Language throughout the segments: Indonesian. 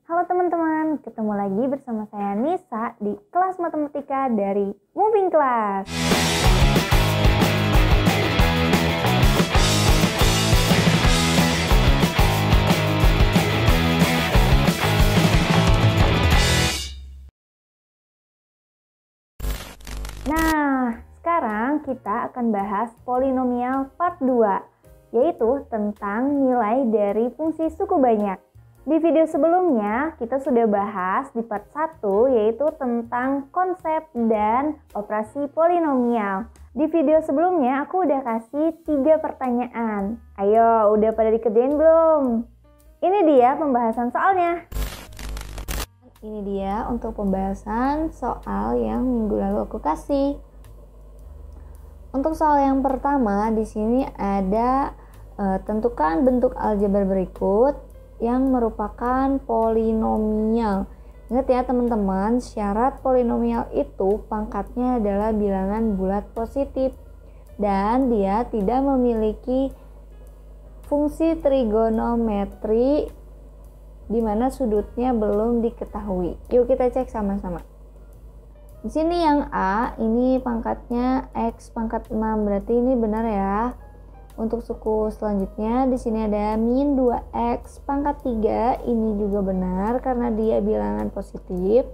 Halo teman-teman, ketemu lagi bersama saya Nisa di kelas matematika dari Moving Class. Nah, sekarang kita akan bahas polinomial part 2, yaitu tentang nilai dari fungsi suku banyak. Di video sebelumnya, kita sudah bahas di part 1, yaitu tentang konsep dan operasi polinomial. Di video sebelumnya, aku udah kasih 3 pertanyaan. Ayo, udah pada dikerjain belum? Ini dia pembahasan soalnya. Ini dia untuk pembahasan soal yang minggu lalu aku kasih. Untuk soal yang pertama, di sini ada tentukan bentuk aljabar berikut yang merupakan polinomial. Ingat ya teman-teman, syarat polinomial itu pangkatnya adalah bilangan bulat positif dan dia tidak memiliki fungsi trigonometri di mana sudutnya belum diketahui. Yuk kita cek sama-sama. Di sini yang A ini pangkatnya X pangkat 6, berarti ini benar ya. Untuk suku selanjutnya di sini ada min 2X pangkat 3, ini juga benar karena dia bilangan positif.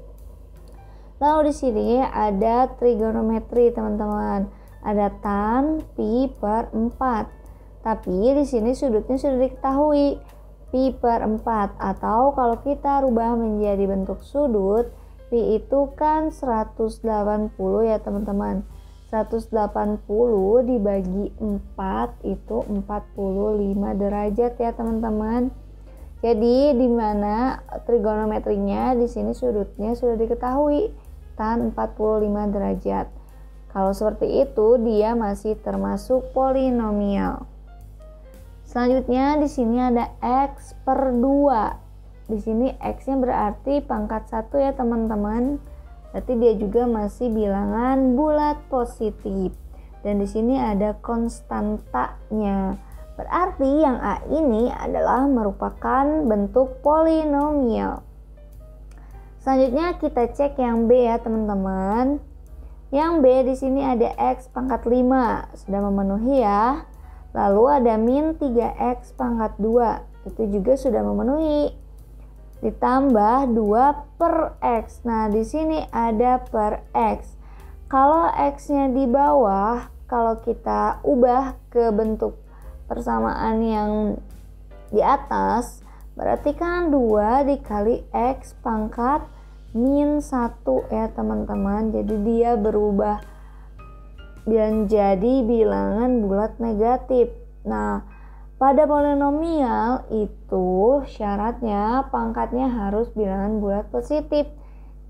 Lalu di sini ada trigonometri teman-teman. Ada tan pi per 4. Tapi di sini sudutnya sudah diketahui. Pi per 4, atau kalau kita rubah menjadi bentuk sudut, pi itu kan 180 ya teman-teman. 180 dibagi 4 itu 45 derajat ya teman-teman. Jadi di mana trigonometrinya di sini sudutnya sudah diketahui, tan 45 derajat. Kalau seperti itu dia masih termasuk polinomial. Selanjutnya di sini ada X per 2. Di sini X-nya berarti pangkat 1 ya teman-teman. Berarti dia juga masih bilangan bulat positif. Dan di sini ada konstantanya. Berarti yang A ini adalah merupakan bentuk polinomial. Selanjutnya kita cek yang B ya teman-teman. Yang B di sini ada X pangkat 5. Sudah memenuhi ya. Lalu ada min 3X pangkat 2, itu juga sudah memenuhi. Ditambah 2 per X. Nah, di sini ada per X. Kalau X-nya di bawah, kalau kita ubah ke bentuk persamaan yang di atas, berarti kan 2 dikali X pangkat min 1 ya teman-teman. Jadi dia berubah dan jadi bilangan bulat negatif. Nah, pada polinomial itu syaratnya pangkatnya harus bilangan bulat positif.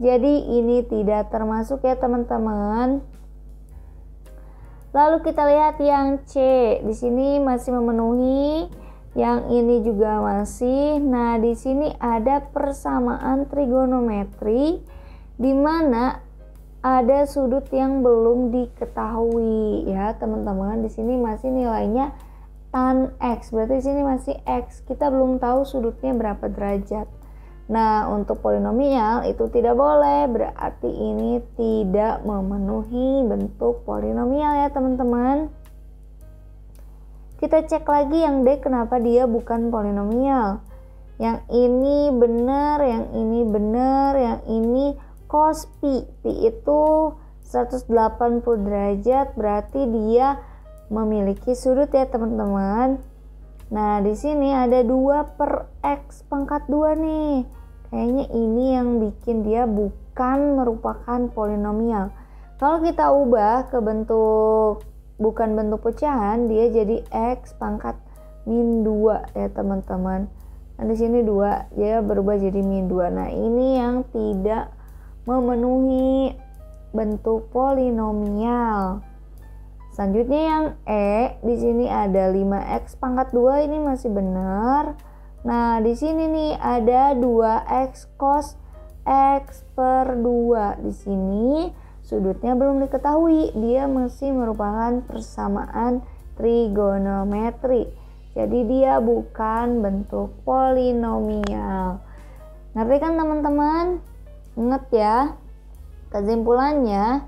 Jadi ini tidak termasuk ya teman-teman. Lalu kita lihat yang C. Di sini masih memenuhi. Yang ini juga masih. Nah, di sini ada persamaan trigonometri di mana ada sudut yang belum diketahui ya teman-teman. Di sini masih nilainya tan X, berarti di sini masih X. Kita belum tahu sudutnya berapa derajat. Nah, untuk polinomial itu tidak boleh, berarti ini tidak memenuhi bentuk polinomial ya teman-teman. Kita cek lagi yang D, kenapa dia bukan polinomial. Yang ini benar, yang ini benar, yang ini cos pi. Pi itu 180 derajat, berarti dia memiliki sudut ya teman-teman. Nah, di sini ada 2 per X pangkat 2 nih. Kayaknya ini yang bikin dia bukan merupakan polinomial. Kalau kita ubah ke bentuk bukan bentuk pecahan, dia jadi X pangkat min 2 ya teman-teman. Nah, di sini 2, dia berubah jadi min 2. Nah, ini yang tidak memenuhi bentuk polinomial. Selanjutnya yang E, di sini ada 5X pangkat 2, ini masih benar. Nah, di sini nih ada 2X cos X per 2. Di sini sudutnya belum diketahui, dia masih merupakan persamaan trigonometri. Jadi dia bukan bentuk polinomial. Ngerti kan teman-teman? Ingat ya, kesimpulannya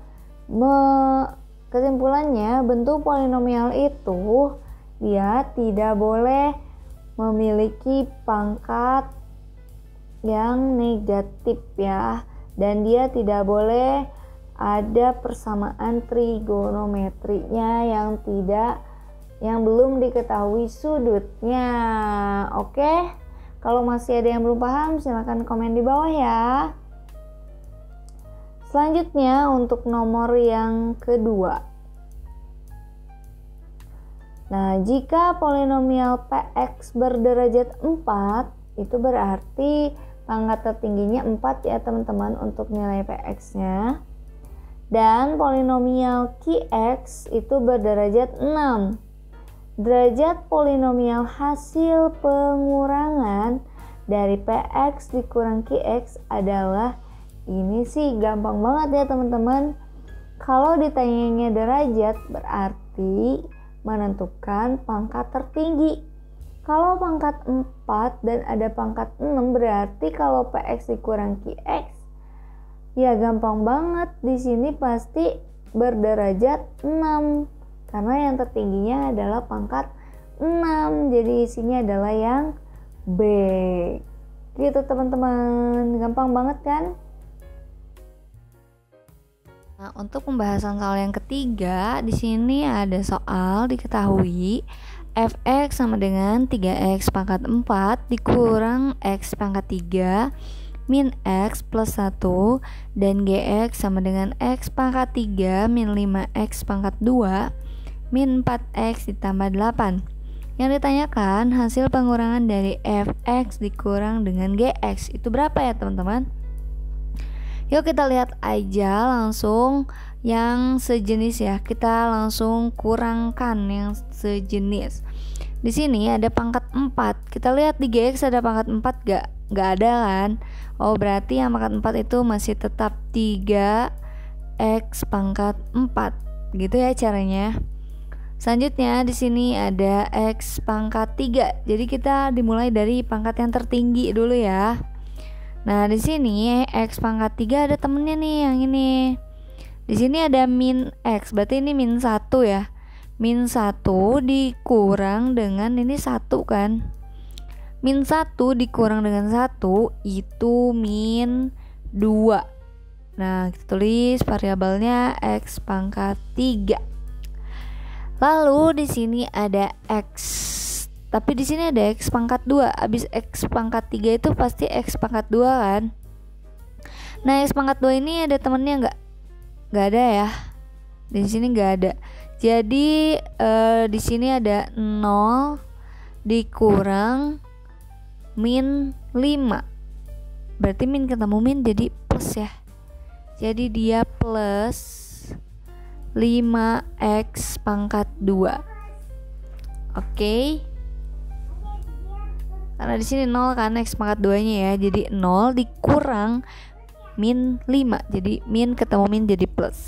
bentuk polinomial itu dia tidak boleh memiliki pangkat yang negatif ya, dan dia tidak boleh ada persamaan trigonometrinya yang belum diketahui sudutnya. Oke, kalau masih ada yang belum paham silahkan komen di bawah ya. Selanjutnya untuk nomor yang kedua. Nah, jika polinomial Px berderajat 4, itu berarti pangkat tertingginya 4 ya teman-teman untuk nilai Px-nya. Dan polinomial Qx itu berderajat 6. Derajat polinomial hasil pengurangan dari Px dikurang Qx adalah, ini sih gampang banget ya teman-teman. Kalau ditanyanya derajat berarti menentukan pangkat tertinggi. Kalau pangkat 4 dan ada pangkat 6 berarti kalau Px dikurang Qx, ya gampang banget, di sini pasti berderajat 6 karena yang tertingginya adalah pangkat 6. Jadi isinya adalah yang B. Gitu teman-teman, gampang banget kan? Nah, untuk pembahasan soal yang ketiga, di sini ada soal diketahui fx sama dengan 3x pangkat 4 dikurang x pangkat 3 min x plus 1 dan gx sama dengan x pangkat 3 min 5x pangkat 2 min 4x ditambah 8. Yang ditanyakan hasil pengurangan dari fx dikurang dengan gx itu berapa ya teman-teman? Yuk kita lihat aja langsung yang sejenis ya. Kita langsung kurangkan yang sejenis. Di sini ada pangkat 4. Kita lihat di GX ada pangkat 4 gak ada kan? Oh, berarti yang pangkat 4 itu masih tetap 3x pangkat 4. Gitu ya caranya. Selanjutnya di sini ada x pangkat 3. Jadi kita dimulai dari pangkat yang tertinggi dulu ya. Nah, di sini x pangkat 3 ada temennya nih yang ini. Di sini ada min x, berarti ini min 1 ya. Min 1 dikurang dengan ini 1 kan. Min 1 dikurang dengan 1 itu min 2. Nah, kita tulis variabelnya x pangkat 3. Lalu di sini ada x. Tapi di sini ada x pangkat 2. Abis x pangkat 3 itu pasti x pangkat 2 kan. Nah, x pangkat 2 ini ada temennya enggak? Enggak ada ya. Di sini enggak ada. Jadi di sini ada 0 dikurang min 5. Berarti min ketemu min jadi plus ya. Jadi dia plus 5x pangkat 2. Oke. Karena di sini 0 kan x pangkat 2-nya ya. Jadi 0 dikurang min 5. Jadi min ketemu min jadi plus.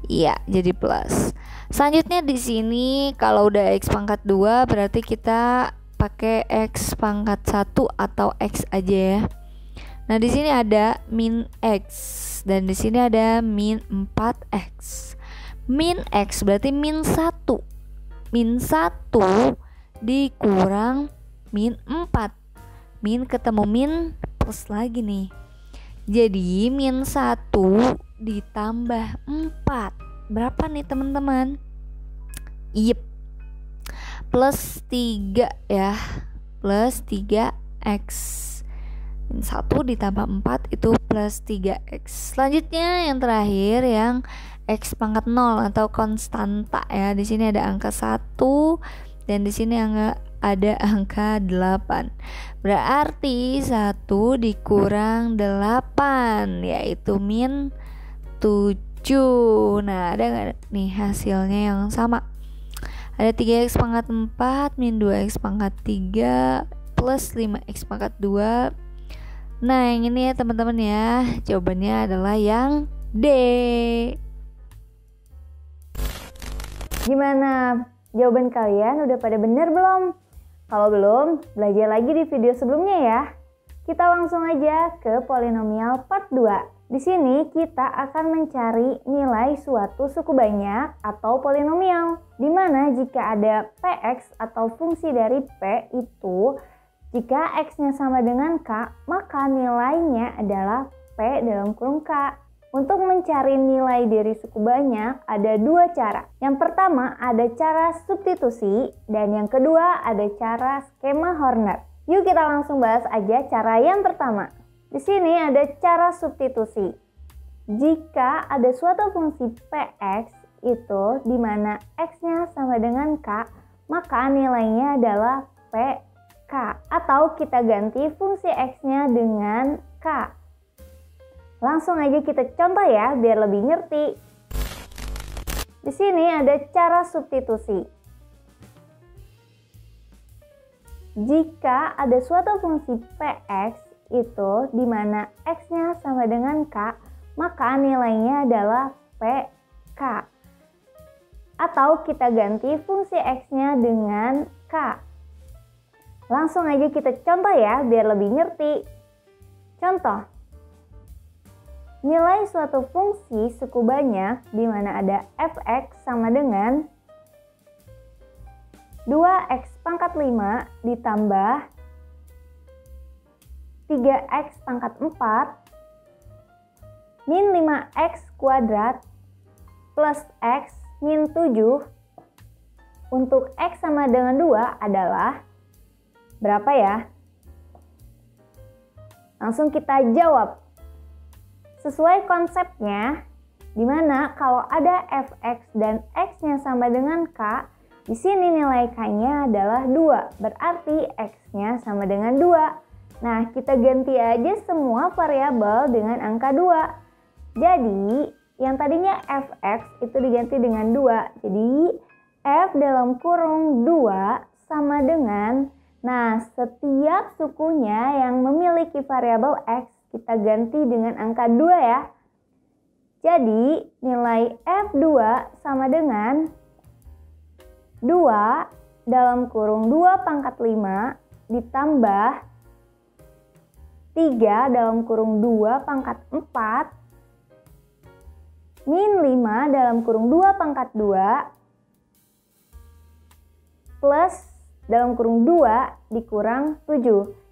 Iya, jadi plus. Selanjutnya di sini kalau udah x pangkat 2 berarti kita pakai x pangkat 1 atau x aja ya. Nah, di sini ada min x dan di sini ada min 4x. Min x berarti min 1. Min 1 dikurang min 4. Min ketemu min plus lagi nih. Jadi min 1 ditambah 4. Berapa nih teman-teman? Yep. Plus 3 ya. Plus 3x. Min 1 ditambah 4 itu plus 3x. Selanjutnya yang terakhir yang x pangkat 0 atau konstanta ya. Di sini ada angka 1 dan di sini ada angka 8. Berarti 1 dikurang 8 yaitu min 7. Nah, ada gak nih hasilnya yang sama? Ada 3x pangkat 4 min 2x pangkat 3 plus 5x pangkat 2. Nah, yang ini ya teman-teman ya. Jawabannya adalah yang D. Gimana? Jawaban kalian udah pada bener belum? Kalau belum, belajar lagi di video sebelumnya ya. Kita langsung aja ke polinomial part 2. Di sini kita akan mencari nilai suatu suku banyak atau polinomial. Di mana jika ada px atau fungsi dari p itu, jika x-nya sama dengan k, maka nilainya adalah p dalam kurung k. Untuk mencari nilai dari suku banyak ada dua cara. Yang pertama ada cara substitusi dan yang kedua ada cara skema Horner. Yuk kita langsung bahas aja cara yang pertama. Di sini ada cara substitusi. Jika ada suatu fungsi px itu di mana x-nya sama dengan k, maka nilainya adalah pk. Atau kita ganti fungsi x-nya dengan k. Langsung aja kita contoh ya biar lebih ngerti. Di sini ada cara substitusi. Jika ada suatu fungsi px itu di mana x-nya sama dengan k, maka nilainya adalah pk. Atau kita ganti fungsi x-nya dengan k. Langsung aja kita contoh ya biar lebih ngerti. Contoh. Nilai suatu fungsi suku banyak di mana ada fx sama dengan 2x pangkat 5 ditambah 3x pangkat 4 min 5x kuadrat plus x min 7 untuk x sama dengan 2 adalah berapa ya? Langsung kita jawab. Sesuai konsepnya, dimana kalau ada fx dan x-nya sama dengan k, di sini nilai k-nya adalah 2, berarti x-nya sama dengan 2. Nah, kita ganti aja semua variabel dengan angka 2. Jadi, yang tadinya fx itu diganti dengan 2. Jadi, f dalam kurung 2 sama dengan, nah setiap sukunya yang memiliki variabel x, kita ganti dengan angka 2 ya. Jadi nilai F2 sama dengan 2 dalam kurung 2 pangkat 5 ditambah 3 dalam kurung 2 pangkat 4 min 5 dalam kurung 2 pangkat 2 plus dalam kurung 2 dikurang 7.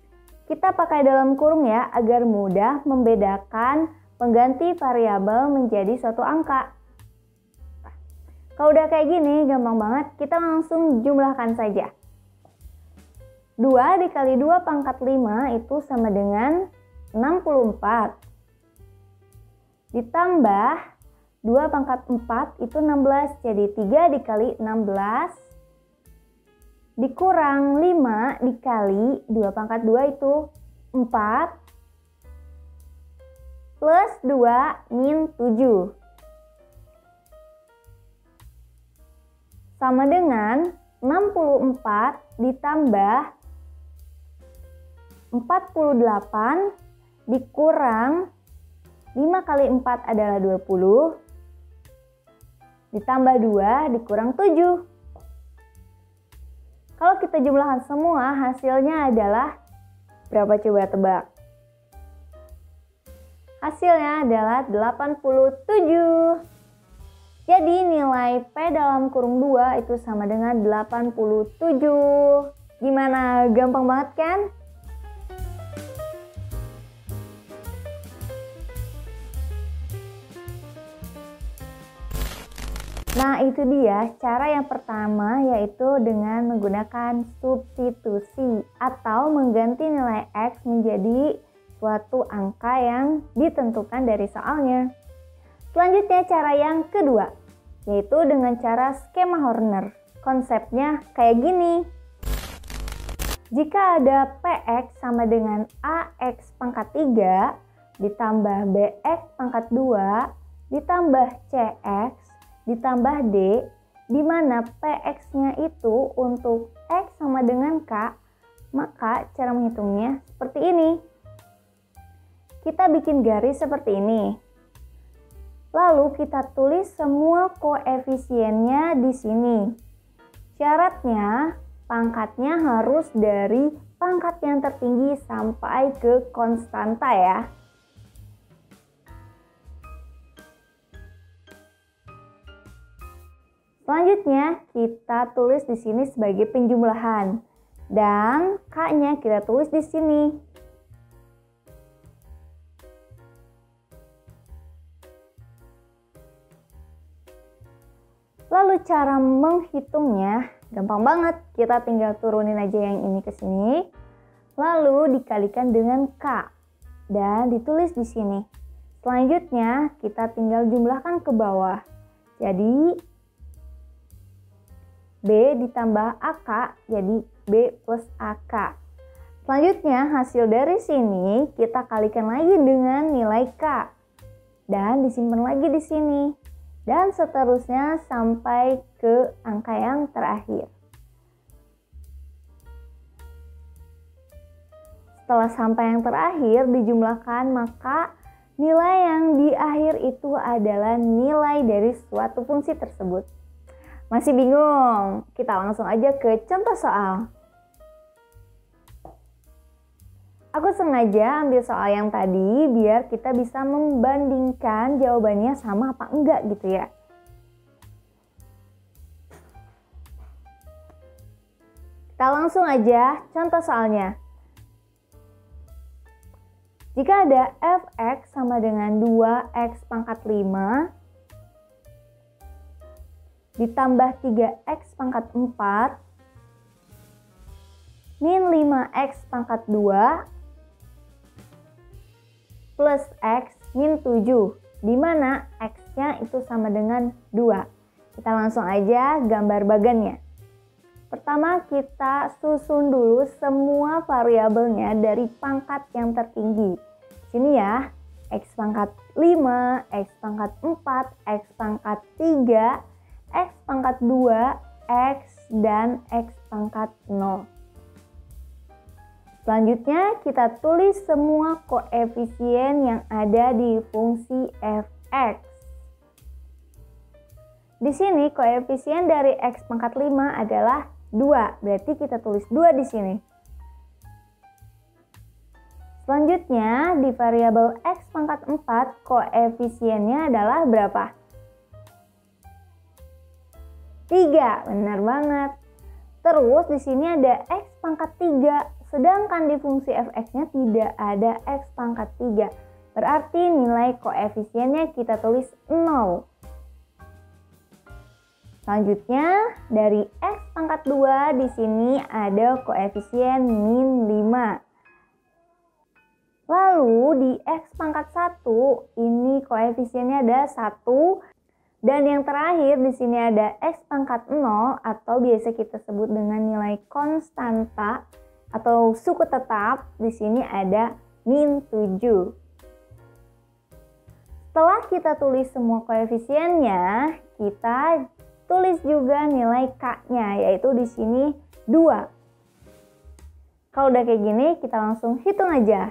Kita pakai dalam kurung ya agar mudah membedakan pengganti variabel menjadi suatu angka. Kalau udah kayak gini gampang banget, kita langsung jumlahkan saja. 2 dikali 2 pangkat 5 itu sama dengan 64. Ditambah 2 pangkat 4 itu 16, jadi 3 dikali 16 dikurang 5 dikali 2 pangkat 2 itu 4 plus 2 min 7 sama dengan 64 ditambah 48 dikurang 5 kali 4 adalah 20 ditambah 2 dikurang 7. Kalau kita jumlahkan semua, hasilnya adalah berapa coba tebak? Hasilnya adalah 87. Jadi nilai P dalam kurung 2 itu sama dengan 87. Gimana? Gampang banget kan? Nah, itu dia cara yang pertama, yaitu dengan menggunakan substitusi atau mengganti nilai X menjadi suatu angka yang ditentukan dari soalnya. Selanjutnya cara yang kedua, yaitu dengan cara skema Horner. Konsepnya kayak gini. Jika ada PX sama dengan AX pangkat 3 ditambah BX pangkat 2 ditambah CX ditambah D, di mana PX-nya itu untuk X sama dengan K, maka cara menghitungnya seperti ini. Kita bikin garis seperti ini. Lalu kita tulis semua koefisiennya di sini. Syaratnya pangkatnya harus dari pangkat yang tertinggi sampai ke konstanta ya. Selanjutnya kita tulis di sini sebagai penjumlahan dan K-nya kita tulis di sini. Lalu cara menghitungnya gampang banget. Kita tinggal turunin aja yang ini ke sini. Lalu dikalikan dengan K dan ditulis di sini. Selanjutnya kita tinggal jumlahkan ke bawah. Jadi B ditambah AK jadi B plus AK. Selanjutnya hasil dari sini kita kalikan lagi dengan nilai K. Dan disimpan lagi di sini. Dan seterusnya sampai ke angka yang terakhir. Setelah sampai yang terakhir dijumlahkan, maka nilai yang di akhir itu adalah nilai dari suatu fungsi tersebut. Masih bingung? Kita langsung aja ke contoh soal. Aku sengaja ambil soal yang tadi biar kita bisa membandingkan jawabannya sama apa enggak gitu ya. Kita langsung aja contoh soalnya. Jika ada fx sama dengan 2x pangkat 5 ditambah 3x pangkat 4 min 5x pangkat 2 plus x min 7, di mana x-nya itu sama dengan 2. Kita langsung aja gambar bagannya. Pertama kita susun dulu semua variabelnya dari pangkat yang tertinggi. Sini ya, x pangkat 5, x pangkat 4, x pangkat 3, x pangkat 2, x, dan x pangkat 0. Selanjutnya kita tulis semua koefisien yang ada di fungsi fx. Di sini koefisien dari x pangkat 5 adalah 2, berarti kita tulis 2 di sini. Selanjutnya di variabel x pangkat 4 koefisiennya adalah berapa? 3, benar banget. Terus di sini ada x pangkat 3, sedangkan di fungsi fx-nya tidak ada x pangkat 3. Berarti nilai koefisiennya kita tulis 0. Selanjutnya dari x pangkat 2 di sini ada koefisien min 5. Lalu di x pangkat 1 ini koefisiennya ada 1. Dan yang terakhir di sini ada x pangkat 0 atau biasa kita sebut dengan nilai konstanta atau suku tetap. Di sini ada min 7. Setelah kita tulis semua koefisiennya, kita tulis juga nilai k-nya, yaitu di sini 2. Kalau udah kayak gini, kita langsung hitung aja.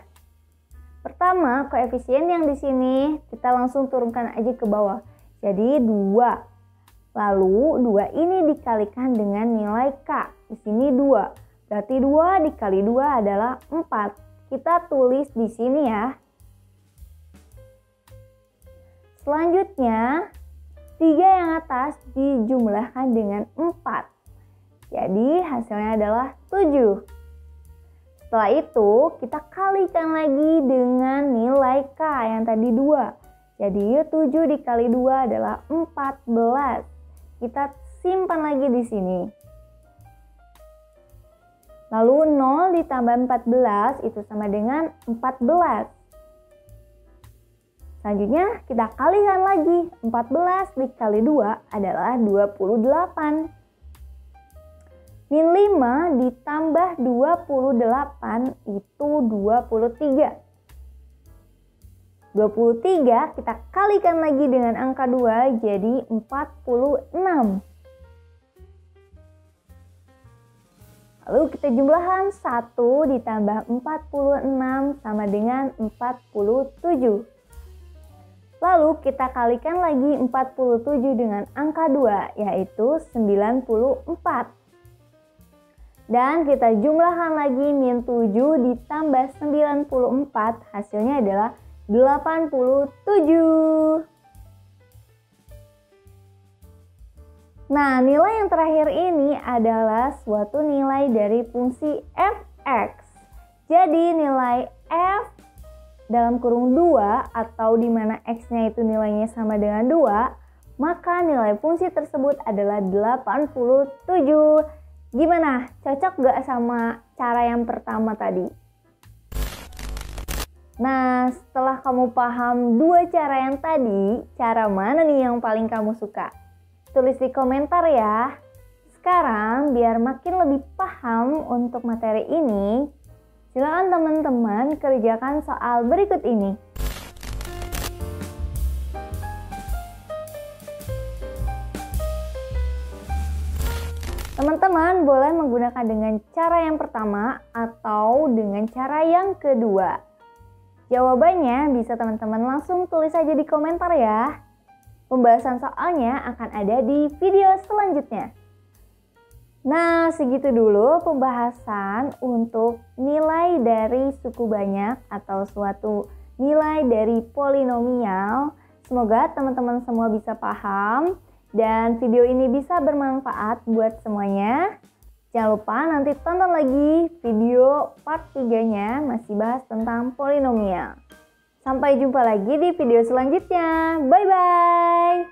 Pertama, koefisien yang di sini kita langsung turunkan aja ke bawah. Jadi 2. Lalu 2 ini dikalikan dengan nilai K. Di sini 2. Berarti 2 dikali 2 adalah 4. Kita tulis di sini ya. Selanjutnya 3 yang atas dijumlahkan dengan 4. Jadi hasilnya adalah 7. Setelah itu kita kalikan lagi dengan nilai K yang tadi 2. Jadi 7 dikali 2 adalah 14. Kita simpan lagi di sini. Lalu 0 ditambah 14 itu sama dengan 14. Selanjutnya kita kalikan lagi. 14 dikali 2 adalah 28. Min 5 ditambah 28 itu 23. 23 kita kalikan lagi dengan angka 2 jadi 46. Lalu kita jumlahkan 1 ditambah 46 sama dengan 47. Lalu kita kalikan lagi 47 dengan angka 2 yaitu 94. Dan kita jumlahkan lagi min 7 ditambah 94, hasilnya adalah 87. Nah, nilai yang terakhir ini adalah suatu nilai dari fungsi f(x). Jadi nilai f dalam kurung 2 atau di mana x-nya itu nilainya sama dengan 2, maka nilai fungsi tersebut adalah 87. Gimana? Cocok gak sama cara yang pertama tadi? Nah, setelah kamu paham dua cara yang tadi, cara mana nih yang paling kamu suka? Tulis di komentar ya. Sekarang, biar makin lebih paham untuk materi ini, silakan teman-teman kerjakan soal berikut ini. Teman-teman boleh menggunakan dengan cara yang pertama atau dengan cara yang kedua. Jawabannya bisa teman-teman langsung tulis aja di komentar ya. Pembahasan soalnya akan ada di video selanjutnya. Nah, segitu dulu pembahasan untuk nilai dari suku banyak atau suatu nilai dari polinomial. Semoga teman-teman semua bisa paham dan video ini bisa bermanfaat buat semuanya. Jangan lupa nanti tonton lagi video part 3-nya masih bahas tentang polinomial. Sampai jumpa lagi di video selanjutnya. Bye-bye!